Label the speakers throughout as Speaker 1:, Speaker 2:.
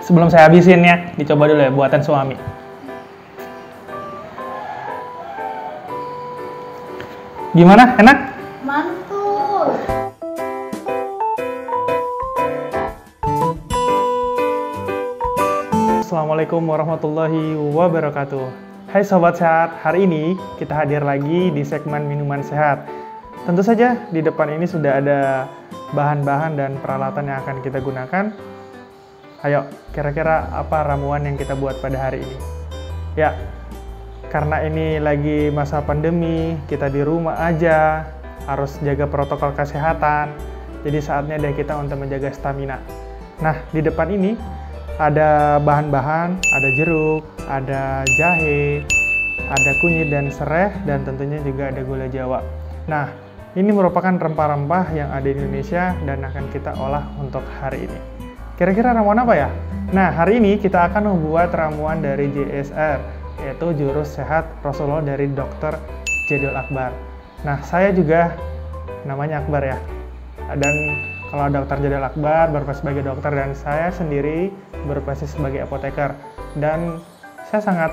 Speaker 1: sebelum saya habisin ya, dicoba dulu ya buatan suami. Gimana? Enak?
Speaker 2: Mantul.
Speaker 1: Assalamualaikum warahmatullahi wabarakatuh. Hai Sobat Sehat, hari ini kita hadir lagi di segmen minuman sehat. Tentu saja di depan ini sudah ada bahan-bahan dan peralatan yang akan kita gunakan. Ayo, kira-kira apa ramuan yang kita buat pada hari ini? Ya, karena ini lagi masa pandemi, kita di rumah aja, harus jaga protokol kesehatan. Jadi saatnya deh kita untuk menjaga stamina. Nah, di depan ini ada bahan-bahan, ada jeruk, ada jahe, ada kunyit dan serai, dan tentunya juga ada gula Jawa. Nah, ini merupakan rempah-rempah yang ada di Indonesia dan akan kita olah untuk hari ini. Kira-kira ramuan apa ya? Nah, hari ini kita akan membuat ramuan dari JSR, yaitu Jurus Sehat Rasulullah dari Dr. Jedul Akbar. Nah, saya juga namanya Akbar ya. Dan kalau Dr. Jedul Akbar berprofesi sebagai dokter dan saya sendiri berprofesi sebagai apoteker. Dan saya sangat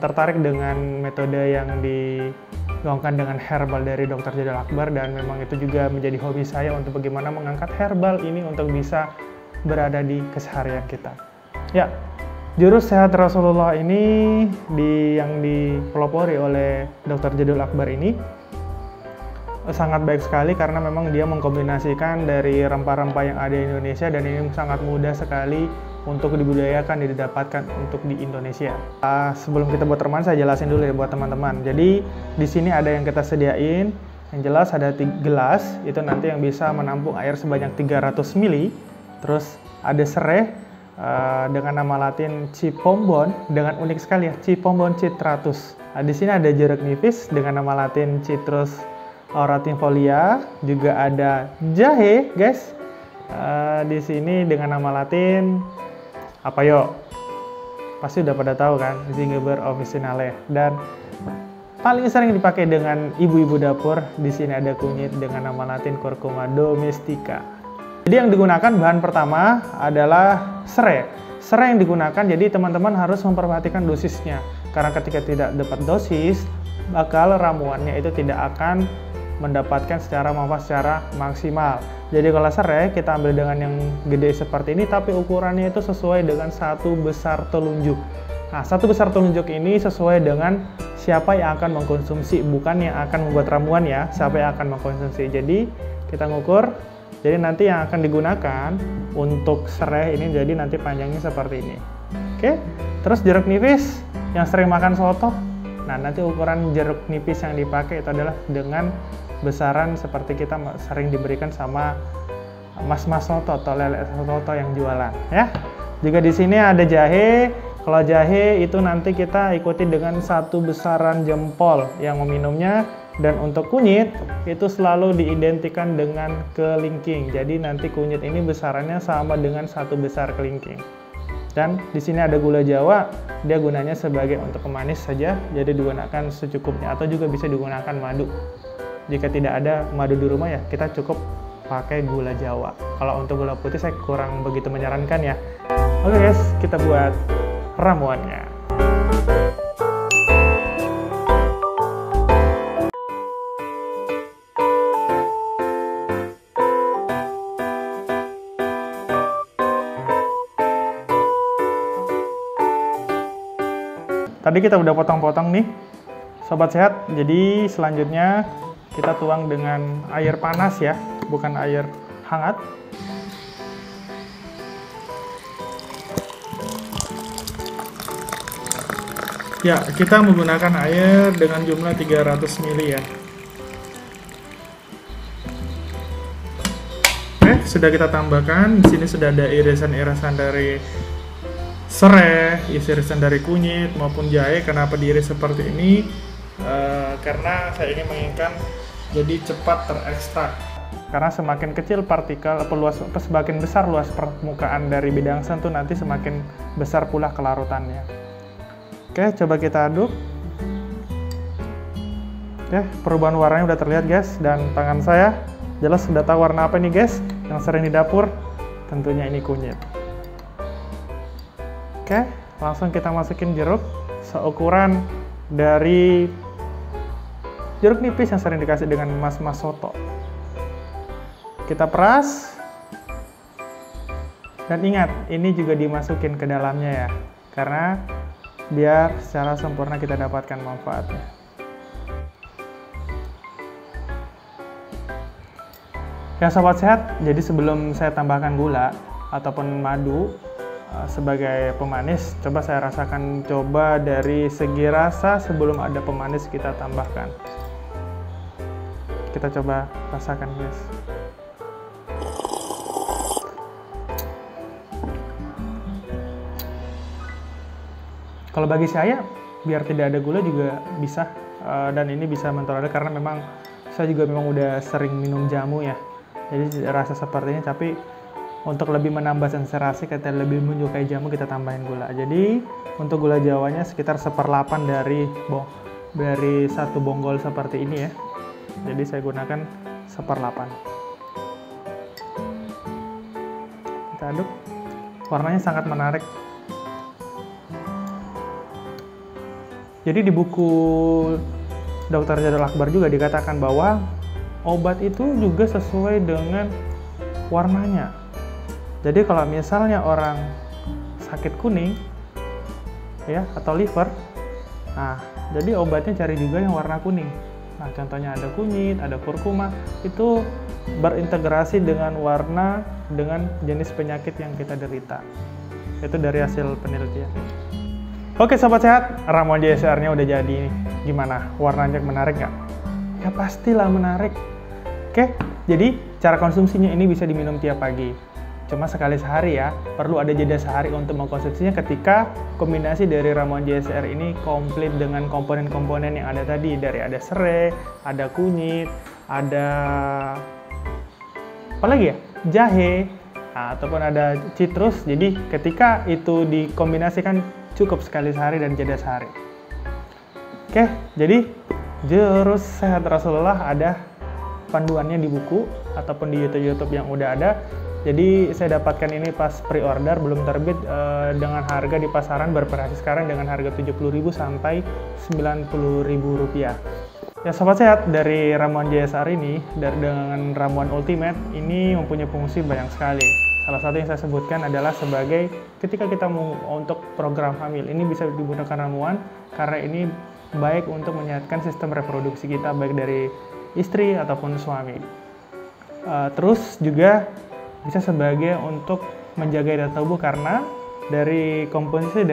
Speaker 1: tertarik dengan metode yang digaungkan dengan herbal dari Dr. Jedul Akbar, dan memang itu juga menjadi hobi saya untuk bagaimana mengangkat herbal ini untuk bisa berada di keseharian kita. Ya, Jurus Sehat Rasulullah ini yang dipelopori oleh Dr. Jedul Akbar ini sangat baik sekali karena memang dia mengkombinasikan dari rempah-rempah yang ada di Indonesia, dan ini sangat mudah sekali untuk dibudidayakan, didapatkan untuk di Indonesia. Sebelum kita buat ramuan, saya jelasin dulu ya buat teman-teman. Jadi di sini ada yang kita sediain, yang jelas ada 3 gelas, itu nanti yang bisa menampung air sebanyak 300 ml. Terus ada serai dengan nama latin Cipombon, dengan unik sekali ya, Cipombon citratus. Di sini ada jeruk nipis dengan nama latin Citrus aurantifolia, juga ada jahe, guys. Di sini dengan nama latin apa yo? Pasti udah pada tahu kan, Zingiber officinale. Dan paling sering dipakai dengan ibu-ibu dapur, di sini ada kunyit dengan nama latin Curcuma domestica. Jadi yang digunakan bahan pertama adalah serai. Serai yang digunakan, jadi teman-teman harus memperhatikan dosisnya. Karena ketika tidak dapat dosis, bakal ramuannya itu tidak akan mendapatkan secara manfaat secara maksimal. Jadi kalau serai kita ambil dengan yang gede seperti ini, tapi ukurannya itu sesuai dengan 1 besar telunjuk. Nah, 1 besar telunjuk ini sesuai dengan siapa yang akan mengkonsumsi, bukan yang akan membuat ramuan ya, siapa yang akan mengkonsumsi. Jadi kita ngukur, jadi nanti yang akan digunakan untuk serai ini, jadi nanti panjangnya seperti ini. Oke, terus jeruk nipis yang sering makan soto. Nah, nanti ukuran jeruk nipis yang dipakai itu adalah dengan besaran seperti kita sering diberikan sama mas-mas soto atau lele soto yang jualan ya. Juga di sini ada jahe. Kalau jahe itu nanti kita ikuti dengan 1 besaran jempol yang meminumnya, dan untuk kunyit itu selalu diidentikan dengan kelingking. Jadi nanti kunyit ini besarannya sama dengan 1 besar kelingking. Dan di sini ada gula Jawa, dia gunanya sebagai untuk pemanis saja, jadi digunakan secukupnya, atau juga bisa digunakan madu. Jika tidak ada madu di rumah ya, kita cukup pakai gula Jawa. Kalau untuk gula putih saya kurang begitu menyarankan ya. Oke guys, kita buat ramuannya. Tadi kita udah potong-potong nih, Sobat Sehat. Jadi selanjutnya kita tuang dengan air panas ya, bukan air hangat. Ya, kita menggunakan air dengan jumlah 300 ml ya. Oke, sudah kita tambahkan. Di sini sudah ada irisan-irisan dari serai, irisan dari kunyit maupun jahe. Kenapa diiris seperti ini? Karena saya ingin menginginkan jadi cepat terekstrak. Karena semakin kecil partikel atau semakin besar luas permukaan dari bidang sen, nanti semakin besar pula kelarutannya. Oke, coba kita aduk. Oke, perubahan warnanya udah terlihat guys, dan tangan saya jelas sudah tahu warna apa nih guys. Yang sering di dapur, tentunya ini kunyit. Oke, langsung kita masukin jeruk seukuran dari jeruk nipis yang sering dikasih dengan mas-mas soto. Kita peras. Dan ingat, ini juga dimasukin ke dalamnya ya. Karena biar secara sempurna kita dapatkan manfaatnya. Ya sobat sehat, jadi sebelum saya tambahkan gula ataupun madu sebagai pemanis, coba saya rasakan coba dari segi rasa sebelum ada pemanis kita tambahkan. Kita coba rasakan guys. Kalau bagi saya, biar tidak ada gula juga bisa, dan ini bisa mentolerir karena memang saya juga memang udah sering minum jamu ya. Jadi rasa sepertinya, tapi untuk lebih menambah sensasi, kita lebih menyukai jamu, kita tambahin gula. Jadi untuk gula jawanya sekitar 1/8 dari satu bonggol seperti ini ya. Jadi saya gunakan 1/8. Kita aduk. Warnanya sangat menarik. Jadi di buku Dr. Jadul Akbar juga dikatakan bahwa obat itu juga sesuai dengan warnanya. Jadi kalau misalnya orang sakit kuning ya atau liver, nah jadi obatnya cari juga yang warna kuning. Nah contohnya ada kunyit, ada kurkuma, itu berintegrasi dengan warna dengan jenis penyakit yang kita derita. Itu dari hasil penelitian. Oke sobat sehat, ramuan JSR-nya udah jadi. Gimana? Warnanya menarik nggak? Ya pastilah menarik. Oke, jadi cara konsumsinya ini bisa diminum tiap pagi. Cuma sekali sehari ya, perlu ada jeda sehari untuk mengkonsumsinya ketika kombinasi dari ramuan JSR ini komplit dengan komponen-komponen yang ada tadi. Dari ada serai, ada kunyit, ada apa lagi ya? Jahe, ataupun ada citrus. Jadi ketika itu dikombinasikan cukup sekali sehari dan jeda sehari. Oke, jadi jurus sehat Rasulullah ada panduannya di buku ataupun di YouTube yang udah ada. Jadi saya dapatkan ini pas pre-order, belum terbit, dengan harga di pasaran bervariasi sekarang dengan harga 70.000 sampai 90.000 rupiah. Ya sobat sehat, dari ramuan JSR ini dengan ramuan Ultimate ini mempunyai fungsi banyak sekali. Salah satu yang saya sebutkan adalah sebagai ketika kita mau untuk program hamil, ini bisa digunakan ramuan karena ini baik untuk menyehatkan sistem reproduksi kita baik dari istri ataupun suami. Terus juga bisa sebagai untuk menjaga daya tubuh karena dari kombinasi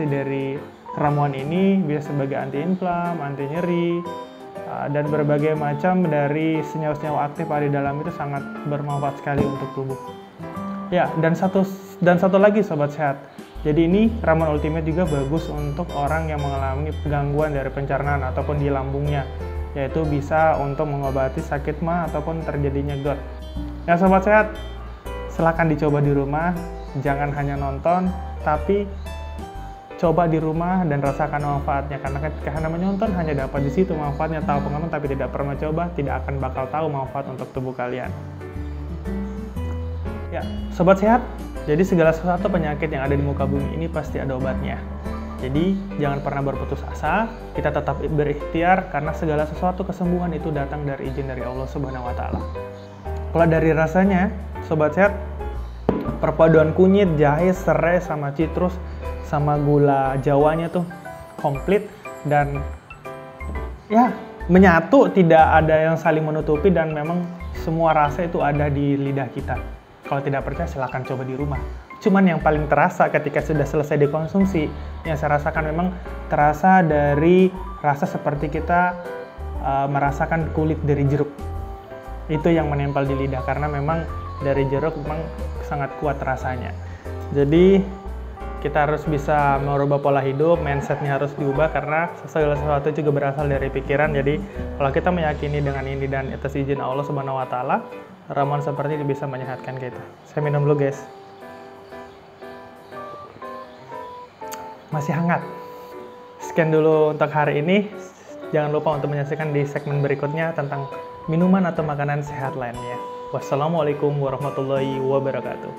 Speaker 1: dari ramuan ini bisa sebagai anti-inflam, anti nyeri, dan berbagai macam dari senyawa-senyawa aktif ada di dalam itu sangat bermanfaat sekali untuk tubuh. Ya, dan satu lagi sobat sehat. Jadi ini ramuan Ultimate juga bagus untuk orang yang mengalami gangguan dari pencernaan ataupun di lambungnya, yaitu bisa untuk mengobati sakit mah ataupun terjadinya GERD. Ya sobat sehat, silakan dicoba di rumah, jangan hanya nonton, tapi coba di rumah dan rasakan manfaatnya. Karena ketika hanya menonton hanya dapat di situ manfaatnya, tahu pengalaman tapi tidak pernah coba, tidak akan bakal tahu manfaat untuk tubuh kalian. Ya, sobat sehat, jadi segala sesuatu penyakit yang ada di muka bumi ini pasti ada obatnya. Jadi jangan pernah berputus asa, kita tetap berikhtiar karena segala sesuatu kesembuhan itu datang dari izin dari Allah Subhanahu wa taala. Kalau dari rasanya, sobat sehat, perpaduan kunyit, jahe, serai sama citrus sama gula jawanya tuh komplit dan ya menyatu, tidak ada yang saling menutupi dan memang semua rasa itu ada di lidah kita. Kalau tidak percaya silahkan coba di rumah. Cuman yang paling terasa ketika sudah selesai dikonsumsi, yang saya rasakan memang terasa dari rasa seperti kita merasakan kulit dari jeruk. Itu yang menempel di lidah karena memang dari jeruk memang sangat kuat rasanya. Jadi kita harus bisa merubah pola hidup, mindsetnya harus diubah karena segala sesuatu juga berasal dari pikiran. Jadi kalau kita meyakini dengan ini dan atas izin Allah Subhanahu wa taala, ramuan seperti ini bisa menyehatkan kita. Saya minum dulu guys. Masih hangat. Sekian dulu untuk hari ini. Jangan lupa untuk menyaksikan di segmen berikutnya tentang minuman atau makanan sehat lainnya. Wassalamualaikum warahmatullahi wabarakatuh.